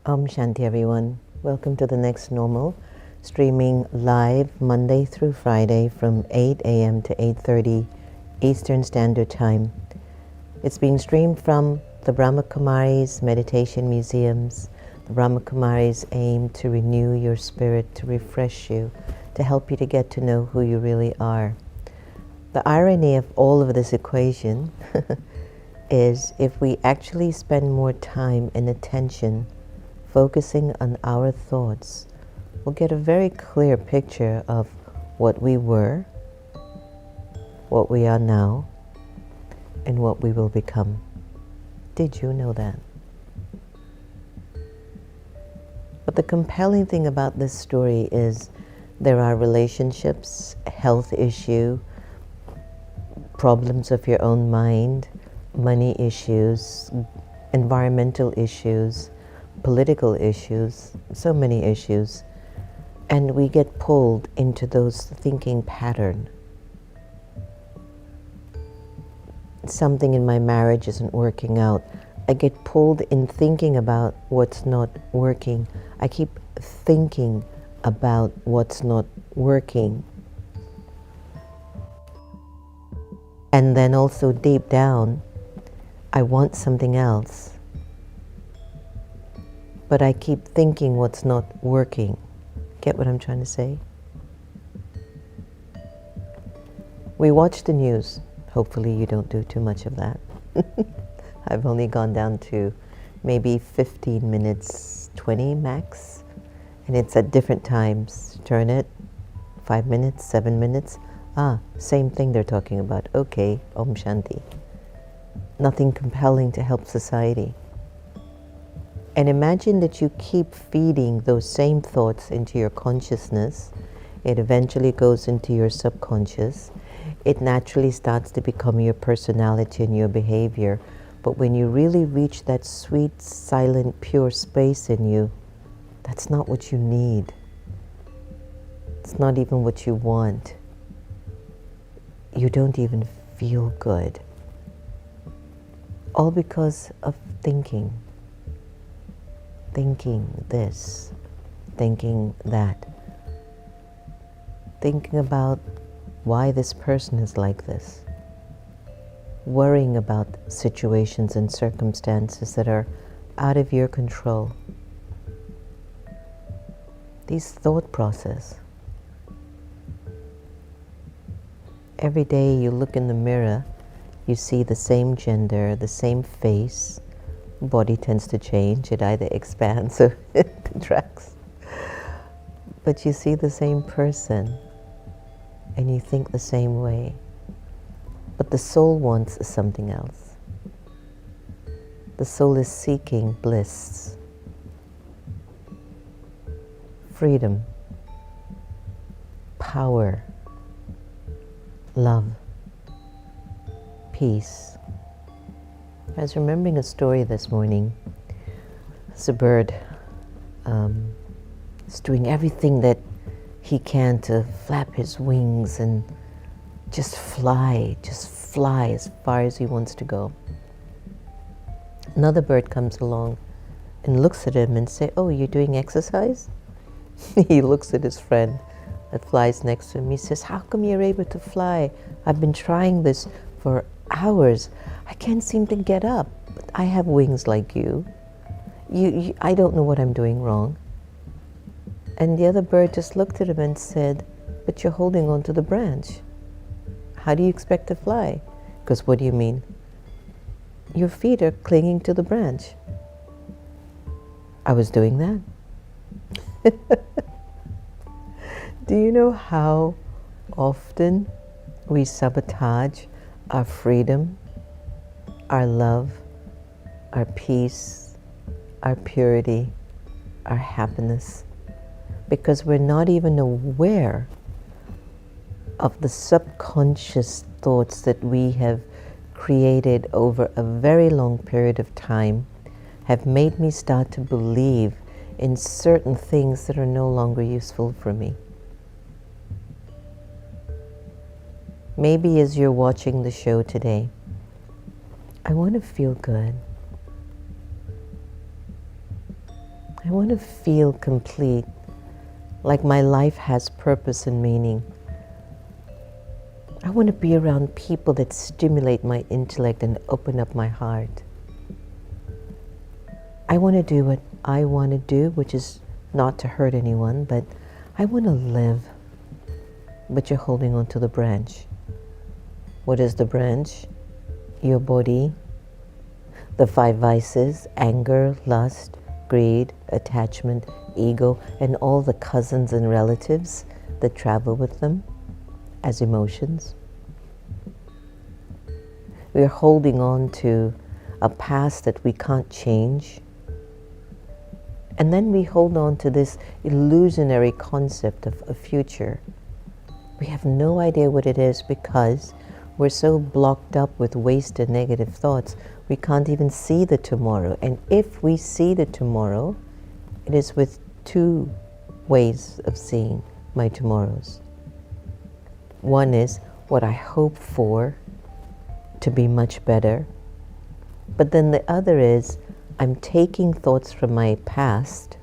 Om Shanti everyone. Welcome to the next normal, streaming live Monday through Friday from 8 a.m. to 8:30 Eastern Standard Time. It's being streamed from the Brahma Kumaris Meditation Museums. The Brahma Kumaris aim to renew your spirit, to refresh you, to help you to get to know who you really are. The irony of all of this equation is if we actually spend more time and attention focusing on our thoughts, we'll get a very clear picture of what we were, what we are now, and what we will become. Did you know that? But the compelling thing about this story is there are relationships, health issue, problems of your own mind, money issues, environmental issues, political issues, so many issues, and we get pulled into those thinking pattern. Something in my marriage isn't working out. I get pulled in thinking about what's not working. I keep thinking about what's not working. And then also deep down, I want something else. But I keep thinking what's not working. Get what I'm trying to say? We watch the news. Hopefully you don't do too much of that. I've only gone down to maybe 15 minutes, 20 max. And it's at different times. Turn it, 5 minutes, 7 minutes. Same thing they're talking about. Okay, Om Shanti. Nothing compelling to help society. And imagine that you keep feeding those same thoughts into your consciousness. It eventually goes into your subconscious. It naturally starts to become your personality and your behavior. But when you really reach that sweet, silent, pure space in you, that's not what you need. It's not even what you want. You don't even feel good. All because of thinking. Thinking this, thinking that, thinking about why this person is like this, worrying about situations and circumstances that are out of your control. These thought process. Every day you look in the mirror, you see the same gender, the same face. Body tends to change. It either expands or it contracts. But you see the same person and you think the same way. But the soul wants something else. The soul is seeking bliss, freedom, power, love, peace. I was remembering a story this morning. It's a bird. Is doing everything that he can to flap his wings and just fly as far as he wants to go. Another bird comes along and looks at him and says, "Oh, you're doing exercise?" He looks at his friend that flies next to him. He says, "How come you're able to fly? I've been trying this for hours. I can't seem to get up. But I have wings like you. I don't know what I'm doing wrong." And the other bird just looked at him and said, "But you're holding on to the branch. How do you expect to fly?" Because what do you mean? Your feet are clinging to the branch. I was doing that. Do you know how often we sabotage our freedom, our love, our peace, our purity, our happiness, because we're not even aware of the subconscious thoughts that we have created over a very long period of time have made me start to believe in certain things that are no longer useful for me. Maybe as you're watching the show today, I want to feel good. I want to feel complete, like my life has purpose and meaning. I want to be around people that stimulate my intellect and open up my heart. I want to do what I want to do, which is not to hurt anyone, but I want to live. But you're holding on to the branch. What is the branch? Your body, the 5 vices, anger, lust, greed, attachment, ego, and all the cousins and relatives that travel with them as emotions. We are holding on to a past that we can't change. And then we hold on to this illusionary concept of a future. We have no idea what it is because we're so blocked up with waste and negative thoughts, we can't even see the tomorrow. And if we see the tomorrow, it is with 2 ways of seeing my tomorrows. One is what I hope for to be much better. But then the other is I'm taking thoughts from my past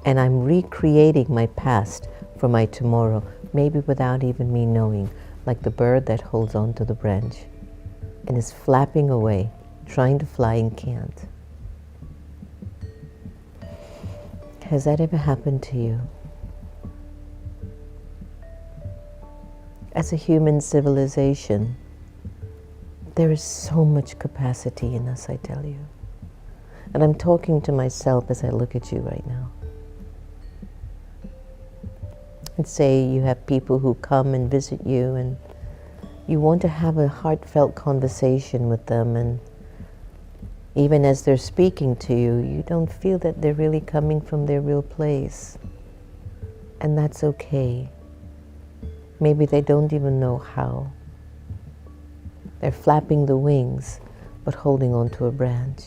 and I'm recreating my past for my tomorrow, maybe without even me knowing, like the bird that holds on to the branch and is flapping away, trying to fly and can't. Has that ever happened to you? As a human civilization, there is so much capacity in us, I tell you. And I'm talking to myself as I look at you right now. And say you have people who come and visit you and you want to have a heartfelt conversation with them, and even as they're speaking to you, you don't feel that they're really coming from their real place. And that's okay. Maybe they don't even know how. They're flapping the wings, but holding on to a branch.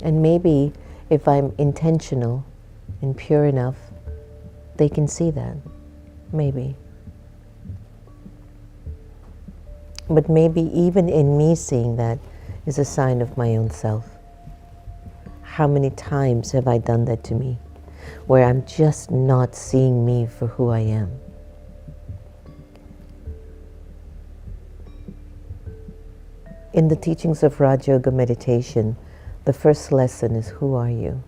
And maybe if I'm intentional and pure enough, they can see that. Maybe. But maybe even in me seeing that is a sign of my own self. How many times have I done that to me, where I'm just not seeing me for who I am? In the teachings of Raj Yoga meditation, the first lesson is, who are you?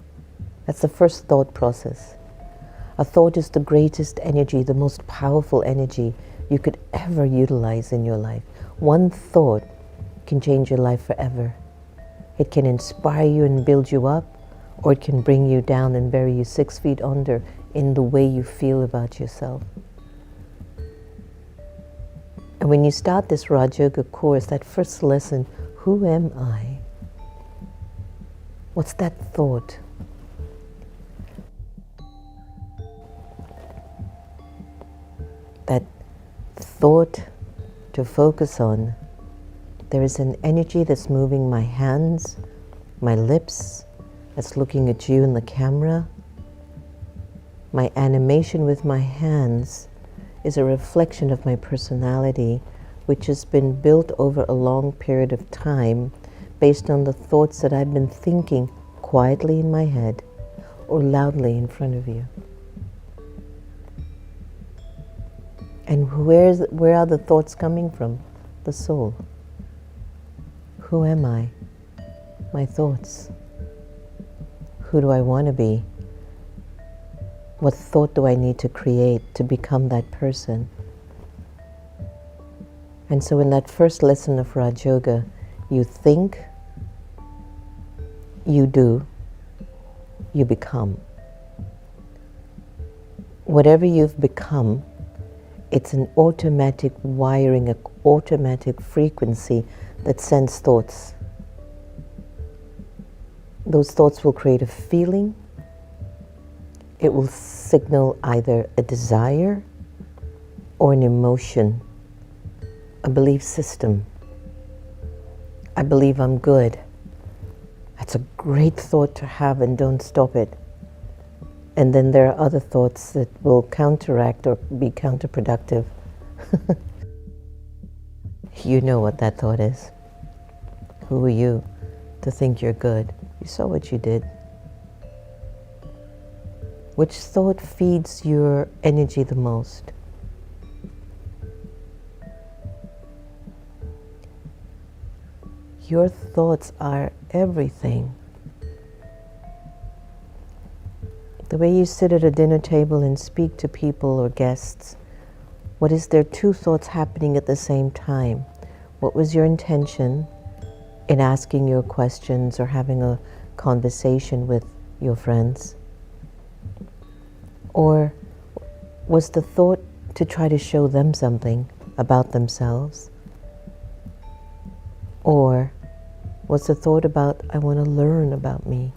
That's the first thought process. A thought is the greatest energy, the most powerful energy you could ever utilize in your life. One thought can change your life forever. It can inspire you and build you up, or it can bring you down and bury you 6 feet under in the way you feel about yourself. And when you start this Raj Yoga course, that first lesson, who am I? What's that thought? That thought to focus on. There is an energy that's moving my hands, my lips, that's looking at you in the camera. My animation with my hands is a reflection of my personality, which has been built over a long period of time based on the thoughts that I've been thinking quietly in my head or loudly in front of you. And where are the thoughts coming from? The soul. Who am I? My thoughts. Who do I want to be? What thought do I need to create to become that person? And so in that first lesson of Raj Yoga, you think, you do, you become. whatever you've become, it's an automatic wiring, an automatic frequency that sends thoughts. Those thoughts will create a feeling. It will signal either a desire or an emotion, a belief system. I believe I'm good. That's a great thought to have, and don't stop it. And then there are other thoughts that will counteract or be counterproductive. You know what that thought is. Who are you to think you're good? You saw what you did. Which thought feeds your energy the most? Your thoughts are everything. The way you sit at a dinner table and speak to people or guests, what is there two thoughts happening at the same time? What was your intention in asking your questions or having a conversation with your friends? Or was the thought to try to show them something about themselves? Or was the thought about, I want to learn about me?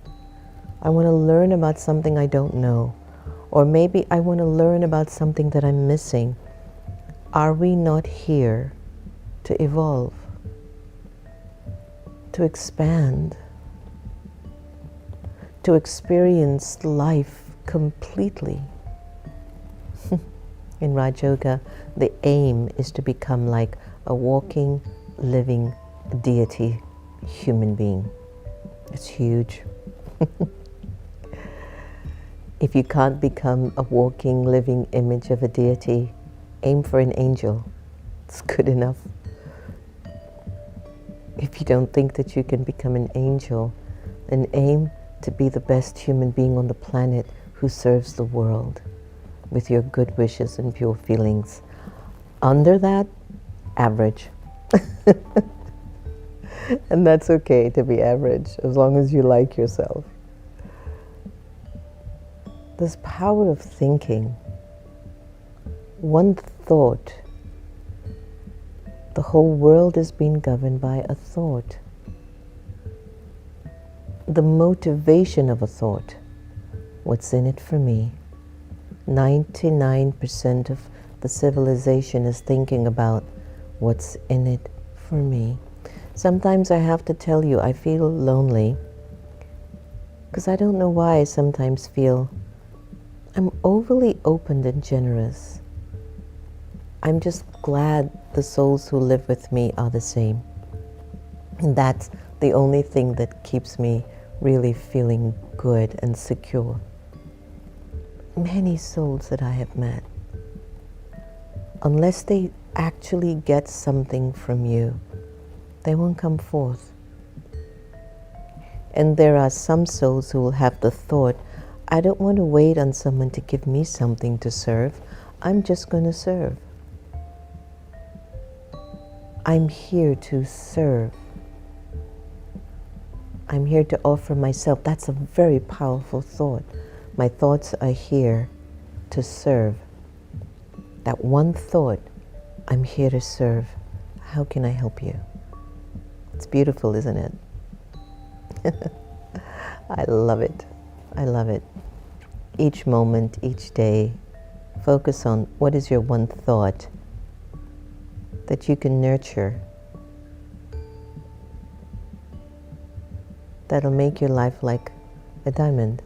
I want to learn about something I don't know. Or maybe I want to learn about something that I'm missing. Are we not here to evolve, to expand, to experience life completely? In Raj Yoga, the aim is to become like a walking, living deity human being. It's huge. If you can't become a walking, living image of a deity, aim for an angel. It's good enough. If you don't think that you can become an angel, then aim to be the best human being on the planet who serves the world with your good wishes and pure feelings. Under that, average. And that's okay to be average, as long as you like yourself. This power of thinking, one thought, the whole world is being governed by a thought. The motivation of a thought, what's in it for me? 99% of the civilization is thinking about what's in it for me. Sometimes I have to tell you, I feel lonely, because I don't know why I sometimes feel I'm overly open and generous. I'm just glad the souls who live with me are the same. And that's the only thing that keeps me really feeling good and secure. Many souls that I have met, unless they actually get something from you, they won't come forth. And there are some souls who will have the thought, I don't want to wait on someone to give me something to serve. I'm just going to serve. I'm here to serve. I'm here to offer myself. That's a very powerful thought. My thoughts are here to serve. That one thought, I'm here to serve. How can I help you? It's beautiful, isn't it? I love it. I love it. Each moment, each day, focus on what is your one thought that you can nurture, that'll make your life like a diamond.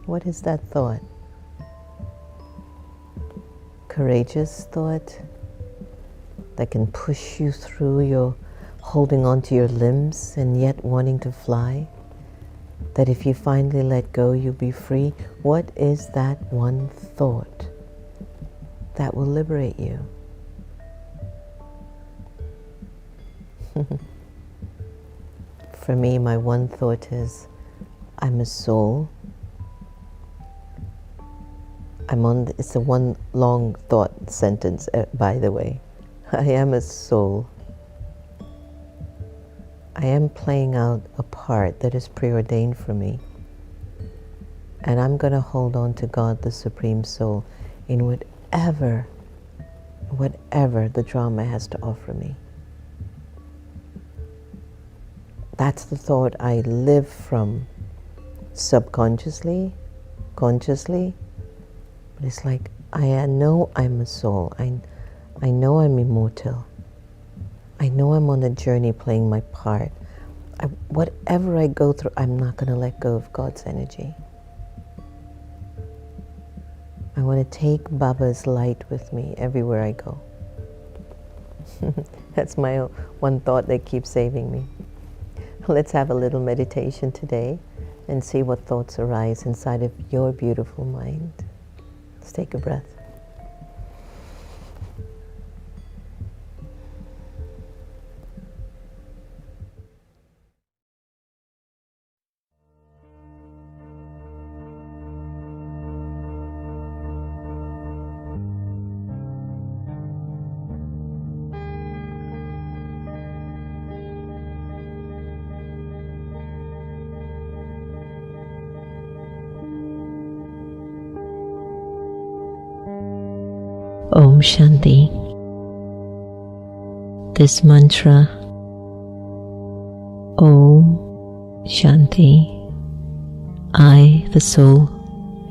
What is that thought? Courageous thought that can push you through your holding on to your limbs and yet wanting to fly? That if you finally let go, you'll be free? What is that one thought that will liberate you? For me, my one thought is, I'm a soul. It's a one long thought sentence, by the way. I am a soul. I am playing out a part that is preordained for me. And I'm going to hold on to God, the Supreme Soul, in whatever the drama has to offer me. That's the thought I live from, subconsciously, consciously. But it's like, I know I'm a soul. I know I'm immortal. I know I'm on a journey playing my part. Whatever I go through, I'm not going to let go of God's energy. I want to take Baba's light with me everywhere I go. That's my one thought that keeps saving me. Let's have a little meditation today and see what thoughts arise inside of your beautiful mind. Let's take a breath. Om Shanti. This mantra, Om Shanti, I, the soul,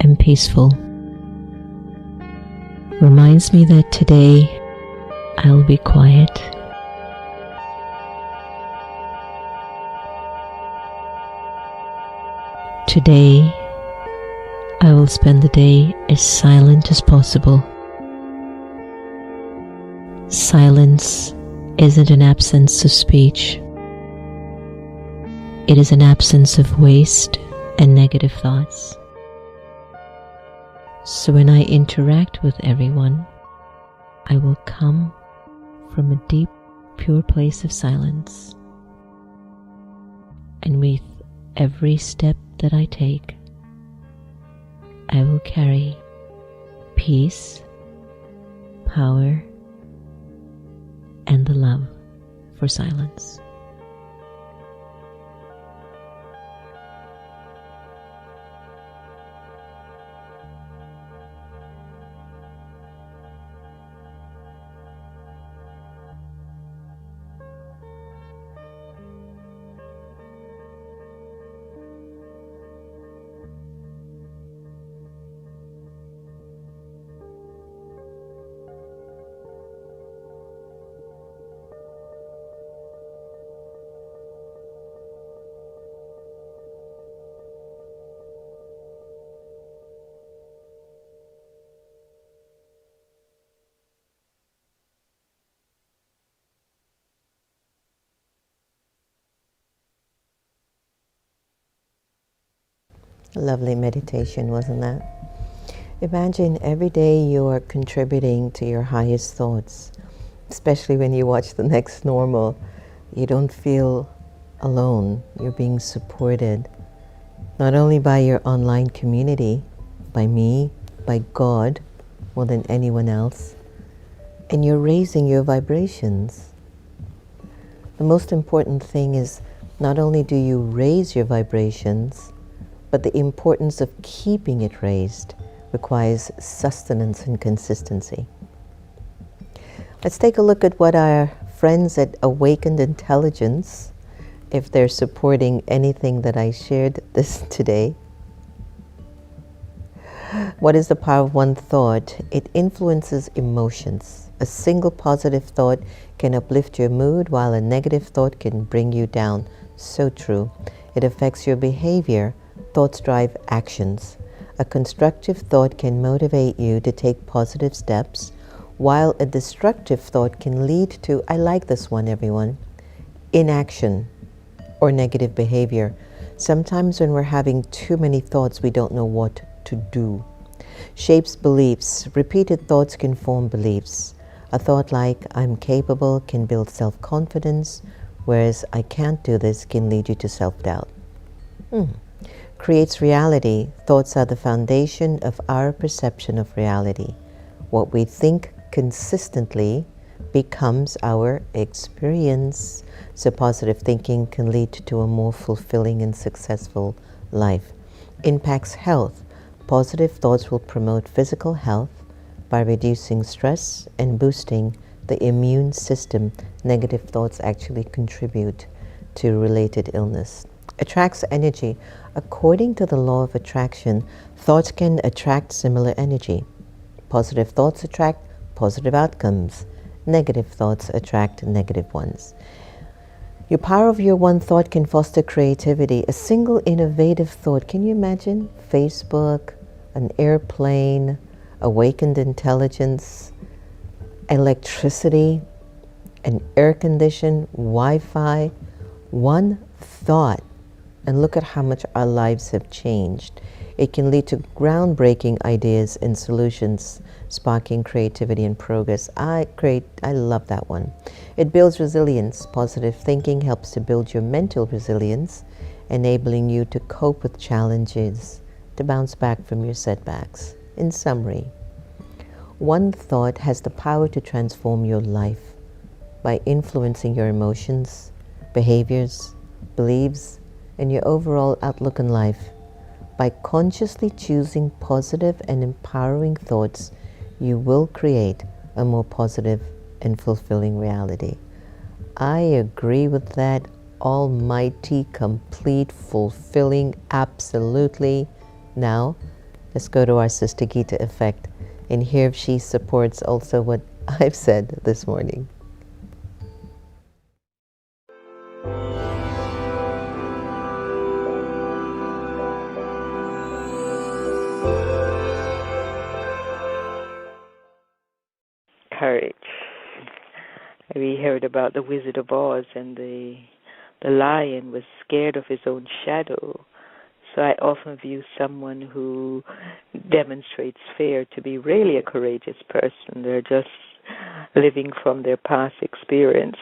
am peaceful, reminds me that today I'll be quiet. Today I will spend the day as silent as possible. Silence isn't an absence of speech. It is an absence of waste and negative thoughts. So when I interact with everyone, I will come from a deep, pure place of silence. And with every step that I take, I will carry peace, power, and the love for silence. A lovely meditation, wasn't that? Imagine every day you are contributing to your highest thoughts, especially when you watch The Next Normal. You don't feel alone. You're being supported, not only by your online community, by me, by God, more than anyone else, and you're raising your vibrations. The most important thing is not only do you raise your vibrations, but the importance of keeping it raised requires sustenance and consistency. Let's take a look at what our friends at Awakened Intelligence, if they're supporting anything that I shared this today. What is the power of one thought? It influences emotions. A single positive thought can uplift your mood, while a negative thought can bring you down. So true. It affects your behavior. Thoughts drive actions. A constructive thought can motivate you to take positive steps, while a destructive thought can lead to, I like this one, everyone, inaction or negative behavior. Sometimes when we're having too many thoughts, we don't know what to do. Shapes beliefs. Repeated thoughts can form beliefs. A thought like, I'm capable, can build self-confidence, whereas I can't do this can lead you to self-doubt. Creates reality. Thoughts are the foundation of our perception of reality. What we think consistently becomes our experience. So positive thinking can lead to a more fulfilling and successful life. Impacts health. Positive thoughts will promote physical health by reducing stress and boosting the immune system. Negative thoughts actually contribute to related illness. Attracts energy. According to the law of attraction, thoughts can attract similar energy. Positive thoughts attract positive outcomes. Negative thoughts attract negative ones. Your power of your one thought can foster creativity. A single innovative thought, can you imagine? Facebook, an airplane, awakened intelligence, electricity, an air condition, Wi-Fi, one thought. And look at how much our lives have changed. It can lead to groundbreaking ideas and solutions, sparking creativity and progress. I love that one. It builds resilience. Positive thinking helps to build your mental resilience, enabling you to cope with challenges, to bounce back from your setbacks. In summary, one thought has the power to transform your life by influencing your emotions, behaviors, beliefs, and your overall outlook on life. By consciously choosing positive and empowering thoughts, you will create a more positive and fulfilling reality. I agree with that. Almighty, complete, fulfilling, absolutely. Now, let's go to our Sister Gita effect and hear if she supports also what I've said this morning. Courage. We heard about the Wizard of Oz, and the lion was scared of his own shadow. So I often view someone who demonstrates fear to be really a courageous person. They're just living from their past experience.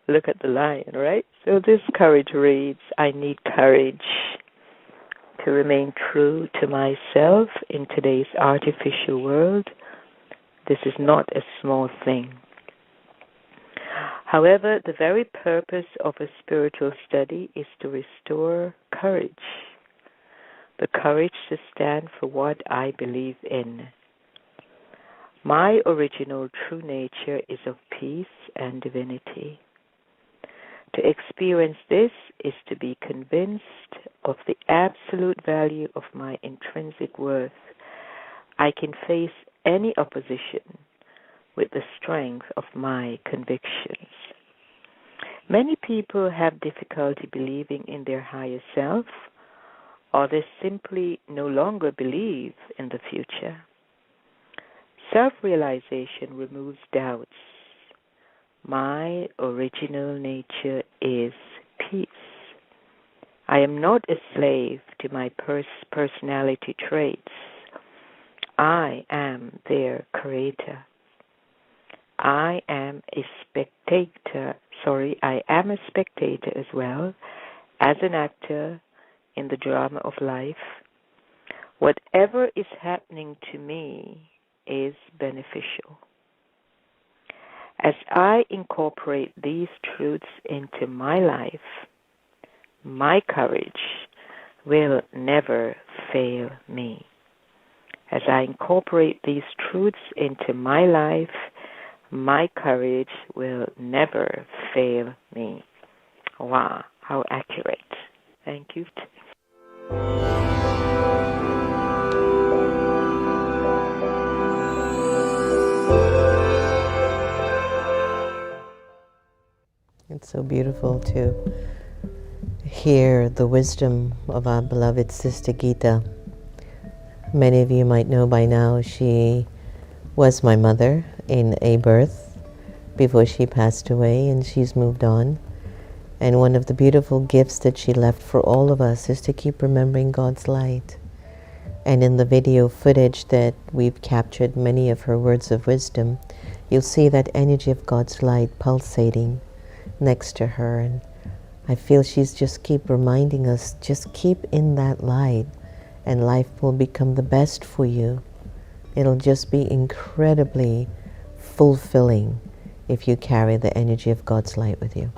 Look at the lion, right? So this courage reads, I need courage to remain true to myself in today's artificial world. This is not a small thing. However, the very purpose of a spiritual study is to restore courage. The courage to stand for what I believe in. My original true nature is of peace and divinity. To experience this is to be convinced of the absolute value of my intrinsic worth. I can face any opposition with the strength of my convictions. Many people have difficulty believing in their higher self, or they simply no longer believe in the future. Self-realization removes doubts. My original nature is peace. I am not a slave to my personality traits. I am their creator. I am a spectator as well as an actor in the drama of life. Whatever is happening to me is beneficial. As I incorporate these truths into my life, my courage will never fail me. As I incorporate these truths into my life, my courage will never fail me. Wow, how accurate. Thank you. It's so beautiful to hear the wisdom of our beloved Sister Gita. Many of you might know by now she was my mother in a birth before she passed away, and she's moved on. And one of the beautiful gifts that she left for all of us is to keep remembering God's light. And in the video footage that we've captured many of her words of wisdom, you'll see that energy of God's light pulsating next to her. And I feel she's just keep reminding us, just keep in that light and life will become the best for you. It'll just be incredibly fulfilling if you carry the energy of God's light with you.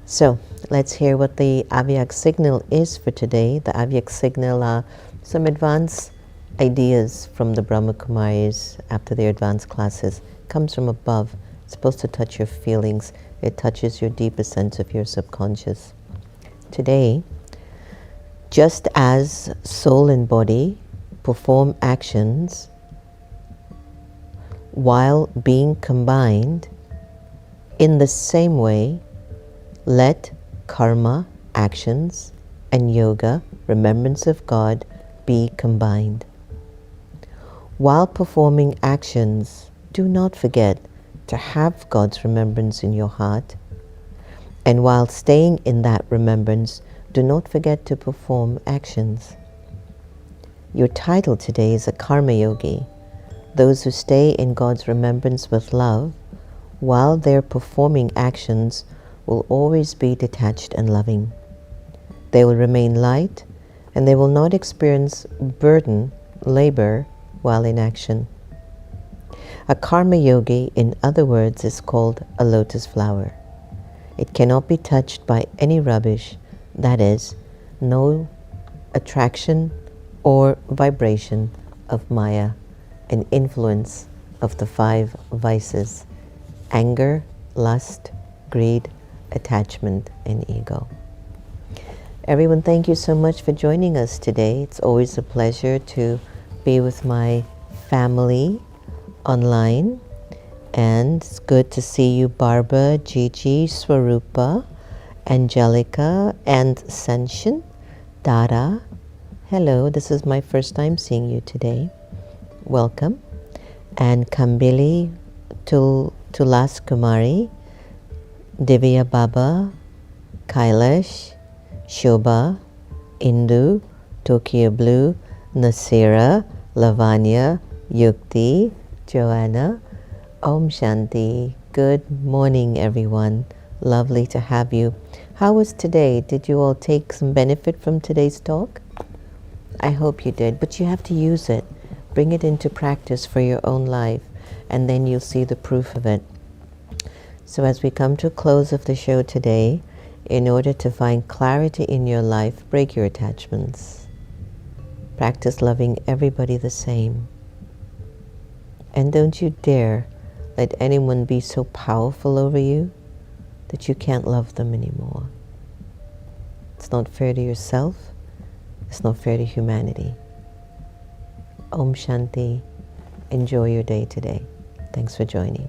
So let's hear what the Avyak signal is for today. The Avyak signal are some advanced ideas from the Brahma Kumaris after their advanced classes. It comes from above. It's supposed to touch your feelings. It touches your deepest sense of your subconscious. Today, just as soul and body perform actions while being combined, in the same way, let karma, actions, and yoga, remembrance of God, be combined. While performing actions, do not forget to have God's remembrance in your heart. And while staying in that remembrance, do not forget to perform actions. Your title today is a Karma Yogi. Those who stay in God's remembrance with love, while they're performing actions, will always be detached and loving. They will remain light, and they will not experience burden, labor, while in action. A karma yogi, in other words, is called a lotus flower. It cannot be touched by any rubbish, that is, no attraction or vibration of Maya, an influence of the 5 vices: anger, lust, greed, attachment, and ego. Everyone, thank you so much for joining us today. It's always a pleasure to be with my family online, and it's good to see you, Barbara, Gigi, Swarupa, Angelica, and Senshin, Dara. Hello, this is my first time seeing you today. Welcome. And Kambili, Tulas Kumari, Divya Baba, Kailash, Shobha, Indu, Tokyo Blue, Nasira, Lavanya, Yukti, Joanna. Om Shanti. Good morning, everyone. Lovely to have you. How was today? Did you all take some benefit from today's talk? I hope you did, but you have to use it. Bring it into practice for your own life, and then you'll see the proof of it. So as we come to a close of the show today, in order to find clarity in your life, break your attachments. Practice loving everybody the same. And don't you dare let anyone be so powerful over you that you can't love them anymore. It's not fair to yourself. It's not fair to humanity. Om Shanti. Enjoy your day today. Thanks for joining.